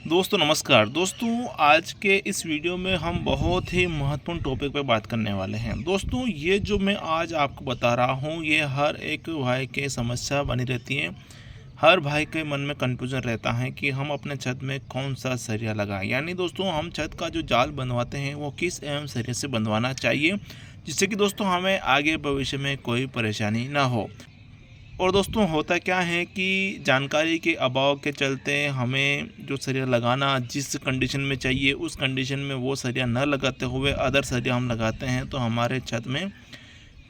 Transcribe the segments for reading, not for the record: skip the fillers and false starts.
दोस्तों नमस्कार। दोस्तों आज के इस वीडियो में हम बहुत ही महत्वपूर्ण टॉपिक पे बात करने वाले हैं। दोस्तों ये जो मैं आज आपको बता रहा हूँ ये हर एक भाई के समस्या बनी रहती है। हर भाई के मन में कन्फ्यूज़न रहता है कि हम अपने छत में कौन सा सरिया लगाएं। यानी दोस्तों हम छत का जो जाल बनवाते हैं वो किस एवं सरिया से बनवाना चाहिए, जिससे कि दोस्तों हमें आगे भविष्य में कोई परेशानी ना हो। और दोस्तों होता क्या है कि जानकारी के अभाव के चलते हमें जो सरिया लगाना जिस कंडीशन में चाहिए उस कंडीशन में वो सरिया न लगाते हुए अदर सरिया हम लगाते हैं, तो हमारे छत में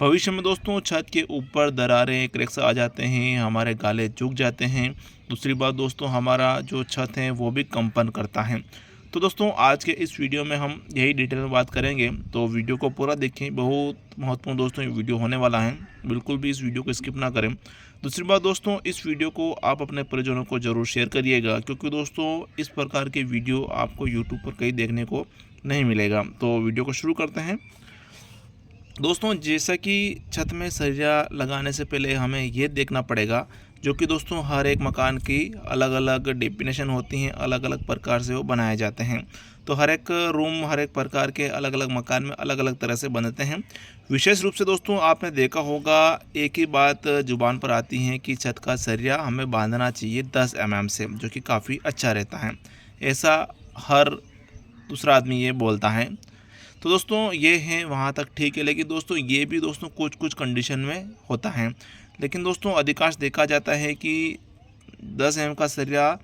भविष्य में दोस्तों छत के ऊपर दरारें क्रैक्स आ जाते हैं, हमारे गाले झुक जाते हैं। दूसरी बात दोस्तों हमारा जो छत है वो भी कंपन करता है। तो दोस्तों आज के इस वीडियो में हम यही डिटेल में बात करेंगे, तो वीडियो को पूरा देखें। बहुत महत्वपूर्ण दोस्तों ये वीडियो होने वाला है, बिल्कुल भी इस वीडियो को स्किप ना करें। दूसरी बात दोस्तों इस वीडियो को आप अपने परिजनों को ज़रूर शेयर करिएगा, क्योंकि दोस्तों इस प्रकार के वीडियो आपको यूट्यूब पर कहीं देखने को नहीं मिलेगा। तो वीडियो को शुरू करते हैं। दोस्तों जैसा कि छत में सरिया लगाने से पहले हमें ये देखना पड़ेगा, जो कि दोस्तों हर एक मकान की अलग अलग डेफिनेशन होती हैं, अलग अलग प्रकार से वो बनाए जाते हैं। तो हर एक रूम हर एक प्रकार के अलग अलग मकान में अलग अलग तरह से बनते हैं। विशेष रूप से दोस्तों आपने देखा होगा एक ही बात जुबान पर आती है कि छत का सरिया हमें बांधना चाहिए 10 mm से, जो कि काफ़ी अच्छा रहता है। ऐसा हर दूसरा आदमी ये बोलता है। तो दोस्तों ये है वहाँ तक ठीक है, लेकिन दोस्तों ये भी दोस्तों कुछ कुछ कंडीशन में होता है। लेकिन दोस्तों अधिकांश देखा जाता है कि 10 mm का सरिया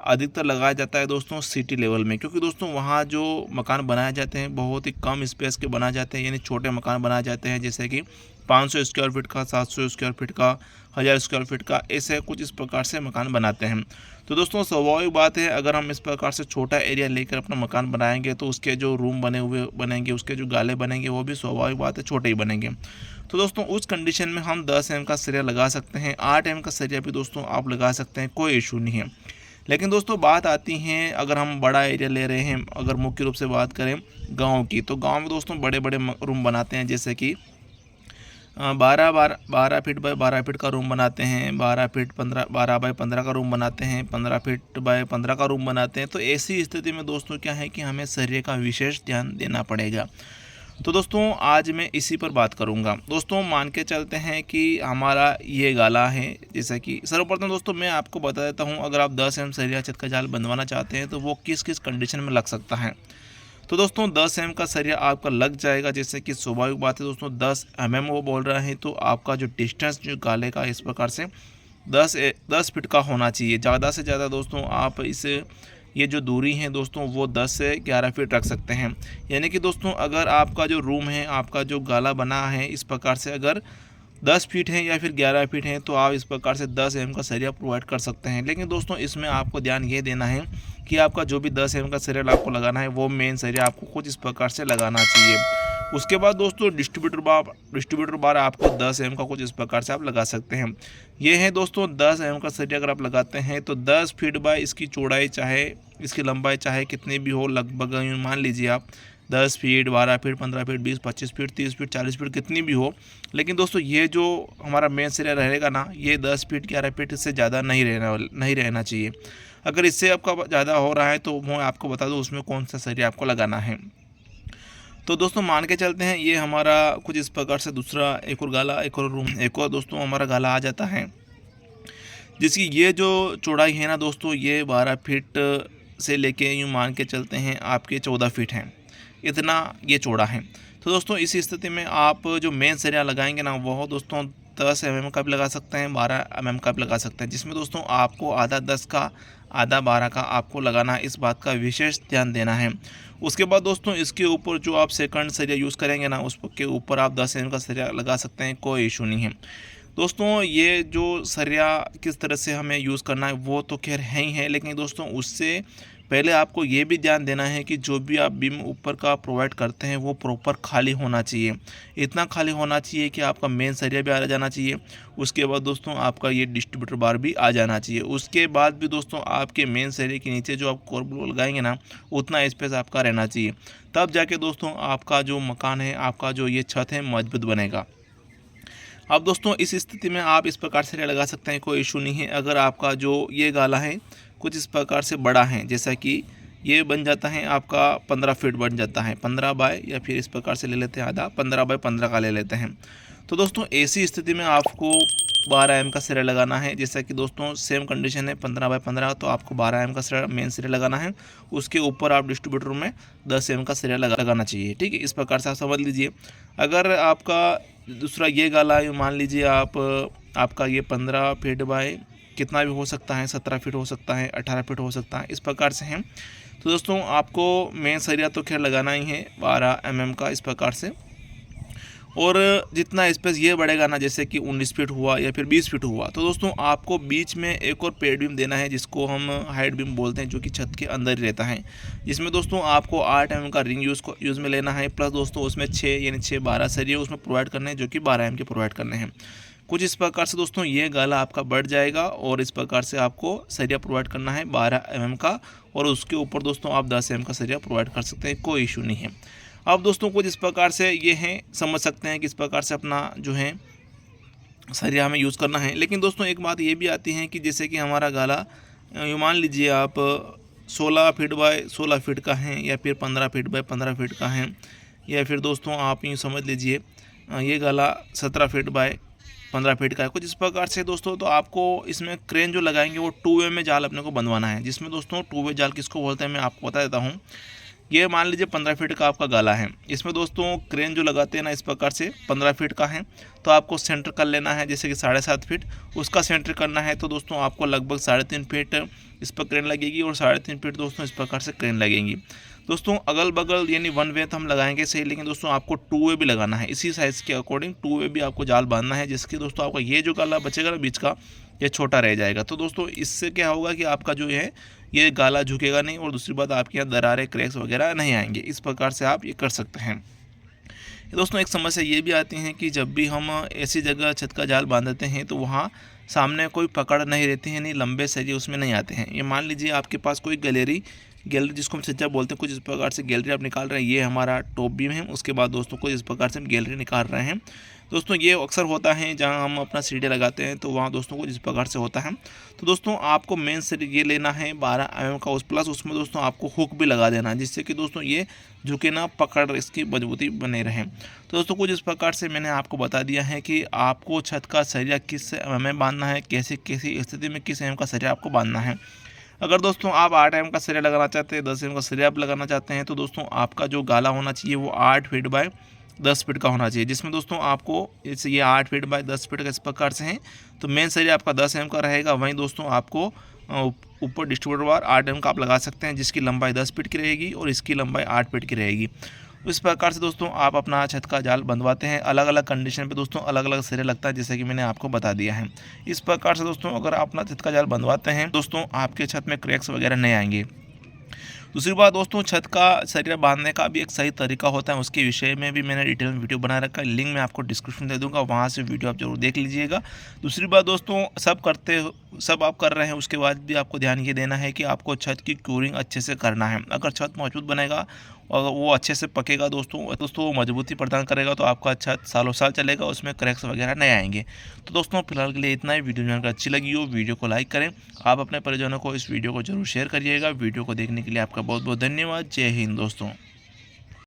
अधिकतर लगाया जाता है दोस्तों सिटी लेवल में, क्योंकि दोस्तों वहाँ जो मकान बनाए जाते हैं बहुत ही कम स्पेस के बनाए जाते हैं, यानी छोटे मकान बनाए जाते हैं, जैसे कि 500 स्क्वायर फीट का, 700 स्क्वायर फीट का, 1000 स्क्वायर फीट का, ऐसे कुछ इस प्रकार से मकान बनाते हैं। तो दोस्तों स्वाभाविक बात है, अगर हम इस प्रकार से छोटा एरिया लेकर अपना मकान बनाएंगे तो उसके जो रूम बनेंगे, उसके जो गाले बनेंगे वो भी स्वाभाविक बात है छोटे ही बनेंगे। तो दोस्तों उस कंडीशन में हम 10 mm का सरिया लगा सकते हैं, 8 mm का सरिया भी दोस्तों आप लगा सकते हैं, कोई इशू नहीं है। लेकिन दोस्तों बात आती है अगर हम बड़ा एरिया ले रहे हैं, अगर मुख्य रूप से बात करें गांव की, तो गांव में दोस्तों बड़े बड़े रूम बनाते हैं, जैसे कि 12 फीट बाय 12 फीट का रूम बनाते हैं, 12 बाय 15 का रूम बनाते हैं, 15 फीट बाय 15 का रूम बनाते हैं। तो ऐसी स्थिति में दोस्तों क्या है कि हमें सरिये का विशेष ध्यान देना पड़ेगा। तो दोस्तों आज मैं इसी पर बात करूंगा। दोस्तों मान के चलते हैं कि हमारा ये गाला है, जैसा कि सर्वप्रथम दोस्तों मैं आपको बता देता हूं, अगर आप 10 mm सरिया छत का जाल बनवाना चाहते हैं तो वो किस किस कंडीशन में लग सकता है। तो दोस्तों 10 mm का सरिया आपका लग जाएगा, जैसे कि स्वाभाविक बात है दोस्तों 10 mm वो बोल रहा है, तो आपका जो डिस्टेंस जो गाले का इस प्रकार से 10 फीट का होना चाहिए। ज़्यादा से ज़्यादा दोस्तों आप इस ये जो दूरी है दोस्तों वो 10 से 11 फीट रख सकते हैं। यानी कि दोस्तों अगर आपका जो रूम है, आपका जो गाला बना है इस प्रकार से अगर 10 फीट है या फिर 11 फीट है, तो आप इस प्रकार से 10 mm का सरिया प्रोवाइड कर सकते हैं। लेकिन दोस्तों इसमें आपको ध्यान ये देना है कि आपका जो भी 10 mm का सरिया आपको लगाना है वो मेन सरिया आपको कुछ इस प्रकार से लगाना चाहिए। उसके बाद दोस्तों डिस्ट्रीब्यूटर बार आपको 10 mm का कुछ इस प्रकार से आप लगा सकते हैं। ये है दोस्तों 10 mm का सरिया अगर आप लगाते हैं तो 10 फीट बाय इसकी चौड़ाई चाहे इसकी लंबाई चाहे कितनी भी हो, लगभग मान लीजिए आप 10 feet, 12 feet, 15 feet, 20, 25 feet, 30 feet, 40 feet कितनी भी हो। लेकिन दोस्तों ये जो हमारा मेन सरिया रहेगा ना, ये 10 फीट 11 फीट से ज़्यादा नहीं रहना चाहिए। अगर इससे आपका ज़्यादा हो रहा है तो मैं आपको बता दूँ उसमें कौन सा सरिया आपको लगाना है। तो दोस्तों मान के चलते हैं ये हमारा कुछ इस प्रकार से दूसरा एक और गाला, एक और रूम, एक और दोस्तों हमारा गाला आ जाता है, जिसकी ये जो चौड़ाई है ना दोस्तों ये 12 फीट से लेके यूँ मान के चलते हैं आपके 14 फीट हैं, इतना ये चौड़ा है। तो दोस्तों इस स्थिति में आप जो मेन सरिया लगाएंगे ना वो दोस्तों 10 mm का भी लगा सकते हैं, 12 mm का भी लगा सकते हैं, जिसमें दोस्तों आपको आधा 10 का आधा 12 का आपको लगाना है, इस बात का विशेष ध्यान देना है। उसके बाद दोस्तों इसके ऊपर जो आप सेकंड सरिया यूज़ करेंगे ना उसके ऊपर आप 10 mm का सरिया लगा सकते हैं, कोई इशू नहीं है। दोस्तों ये जो सरिया किस तरह से हमें यूज़ करना है वो तो खैर है ही है, लेकिन दोस्तों उससे पहले आपको ये भी ध्यान देना है कि जो भी आप बीम ऊपर का प्रोवाइड करते हैं वो प्रॉपर खाली होना चाहिए। इतना खाली होना चाहिए कि आपका मेन सरिया भी आ जाना चाहिए, उसके बाद दोस्तों आपका ये डिस्ट्रीब्यूटर बार भी आ जाना चाहिए। उसके बाद भी दोस्तों आपके मेन सरिया के नीचे जो आप कोर ब्लॉक लगाएंगे ना उतना स्पेस आपका रहना चाहिए, तब जाके दोस्तों आपका जो मकान है, आपका जो ये छत है मजबूत बनेगा। अब दोस्तों इस स्थिति में आप इस प्रकार से लगा सकते हैं, कोई इशू नहीं है। अगर आपका जो ये गाला है कुछ इस प्रकार से बड़ा है, जैसा कि ये बन जाता है आपका 15 फीट बन जाता है, 15 बाय, या फिर इस प्रकार से ले लेते हैं आधा, 15 बाय 15 का ले लेते हैं। तो दोस्तों ऐसी स्थिति में आपको 12 एम का सिरा लगाना है। जैसा कि दोस्तों सेम कंडीशन है 15 बाय 15, तो आपको 12 एम का सिरा मेन सिरा लगाना है, उसके ऊपर आप डिस्ट्रीब्यूटर में 10 एम का सिरा लगाना चाहिए। ठीक है, इस प्रकार से आप समझ लीजिए। अगर आपका दूसरा ये गाला मान लीजिए आपका ये 15 फीट बाय कितना भी हो सकता है, 17 फीट हो सकता है, 18 फीट हो सकता है, इस प्रकार से है। तो दोस्तों आपको मेन सरिया तो खैर लगाना ही है 12 एम का इस प्रकार से। और जितना स्पेस ये बढ़ेगा ना, जैसे कि 19 फीट हुआ या फिर 20 फीट हुआ, तो दोस्तों आपको बीच में एक और पेड बीम देना है, जिसको हम हाइट बीम बोलते हैं, जो कि छत के अंदर ही रहता है। जिसमें दोस्तों आपको 8 एम का रिंग यूज़ में लेना है, प्लस दोस्तों उसमें 6 यानी 6 12 सरिये उसमें प्रोवाइड करने हैं, जो कि 12 एम के प्रोवाइड करने हैं। कुछ इस प्रकार से दोस्तों ये गाला आपका बढ़ जाएगा, और इस प्रकार से आपको सरिया प्रोवाइड करना है 12 एम का, और उसके ऊपर दोस्तों आप 10 एम का सरिया प्रोवाइड कर सकते हैं, कोई इशू नहीं है। अब दोस्तों कुछ इस प्रकार से ये हैं, समझ सकते हैं कि इस प्रकार से अपना जो है सरिया हमें यूज़ करना है। लेकिन दोस्तों एक बात ये भी आती है कि जैसे कि हमारा गाला मान लीजिए आप 16 फीट बाय 16 फीट का है, या फिर 15 फीट बाय 15 फीट का है, या फिर दोस्तों आप यूँ समझ लीजिए ये गाला 17 फीट बाय 15 फीट का है, कुछ इस प्रकार से दोस्तों। तो आपको इसमें क्रेन जो लगाएंगे वो 2 वे में जाल अपने को बनवाना है, जिसमें दोस्तों 2 वे जाल किसको बोलते हैं मैं आपको बता देता हूँ। ये मान लीजिए 15 फीट का आपका गाला है, इसमें दोस्तों क्रेन जो लगाते हैं ना इस प्रकार से 15 फीट का है, तो आपको सेंटर कर लेना है, जैसे कि 7.5 फीट उसका सेंटर करना है। तो दोस्तों आपको लगभग 3.5 फीट इस पर क्रेन लगेगी, और 3.5 फीट दोस्तों इस प्रकार से क्रेन लगेंगी। दोस्तों अगल बगल यानी 1 वे तो हम लगाएंगे सही, लेकिन दोस्तों आपको 2 वे भी लगाना है, इसी साइज़ के अकॉर्डिंग 2 वे भी आपको जाल बांधना है, जिसके दोस्तों आपका ये जो गाला बचेगा ना बीच का, ये छोटा रह जाएगा। तो दोस्तों इससे क्या होगा कि आपका जो है ये गाला झुकेगा नहीं, और दूसरी बात आपके यहाँ दरारें क्रैक्स वगैरह नहीं आएंगे। इस प्रकार से आप ये कर सकते हैं। दोस्तों एक समस्या ये भी आती है कि जब भी हम ऐसी जगह छत का जाल बांधते हैं, तो वहाँ सामने कोई पकड़ नहीं रहती है, नहीं लंबे सरिये उसमें नहीं आते हैं। ये मान लीजिए आपके पास कोई गैलरी जिसको हम छज्जा बोलते हैं, कुछ इस प्रकार से गैलरी आप निकाल रहे हैं, ये हमारा टॉप बीम है। उसके बाद दोस्तों कुछ इस प्रकार से हम गैलरी निकाल रहे हैं। दोस्तों ये अक्सर होता है जहाँ हम अपना सीढ़ी लगाते हैं, तो वहाँ दोस्तों कुछ इस प्रकार से होता है। तो दोस्तों आपको मेन से ये लेना है 12 एम का, उस प्लस उसमें दोस्तों आपको हुक भी लगा देना है, जिससे कि दोस्तों ये झुके ना, पकड़ इसकी मजबूती बने रहे। तो दोस्तों कुछ इस प्रकार से मैंने आपको बता दिया है कि आपको छत का सरिया किस एम में बांधना है, कैसी स्थिति में किस एम का सरिया आपको बांधना है। अगर दोस्तों आप 8 एम का सरिया लगाना चाहते हैं, 10 एम का सरिया आप लगाना चाहते हैं, तो दोस्तों आपका जो गाला होना चाहिए वो 8 फीट बाय 10 फीट का होना चाहिए, जिसमें दोस्तों आपको जैसे ये 8 फीट बाय 10 फीट का इस प्रकार से है, तो मेन सरिया आपका 10 एम का रहेगा। वहीं दोस्तों आपको ऊपर डिस्ट्रीब्यूटर बार 8 एम का आप लगा सकते हैं, जिसकी लंबाई 10 फीट की रहेगी और इसकी लंबाई 8 फीट की रहेगी। इस प्रकार से दोस्तों आप अपना छत का जाल बंधवाते हैं। अलग अलग कंडीशन पे दोस्तों अलग अलग सिरे लगता है, जैसे कि मैंने आपको बता दिया है। इस प्रकार से दोस्तों अगर आप अपना छत का जाल बंधवाते हैं दोस्तों, आपके छत में क्रैक्स वगैरह नहीं आएंगे। दूसरी बात दोस्तों, छत का सरिया बांधने का भी एक सही तरीका होता है, उसके विषय में भी मैंने डिटेल में वीडियो बना रखा है, लिंक मैं आपको डिस्क्रिप्शन दे दूंगा, वहाँ से वीडियो आप जरूर देख लीजिएगा। दूसरी बात दोस्तों, सब आप कर रहे हैं, उसके बाद भी आपको ध्यान ये देना है कि आपको छत की क्यूरिंग अच्छे से करना है। अगर छत मजबूत बनेगा और वो अच्छे से पकेगा दोस्तों वो मजबूती प्रदान करेगा, तो आपका छत सालों साल चलेगा, उसमें क्रैक्स वगैरह नहीं आएंगे। तो दोस्तों फिलहाल के लिए इतना ही। वीडियो जानकर अच्छी लगी हो वीडियो को लाइक करें, आप अपने परिजनों को इस वीडियो को जरूर शेयर करिएगा। वीडियो को देखने के लिए आपका बहुत बहुत धन्यवाद। जय हिंद दोस्तों।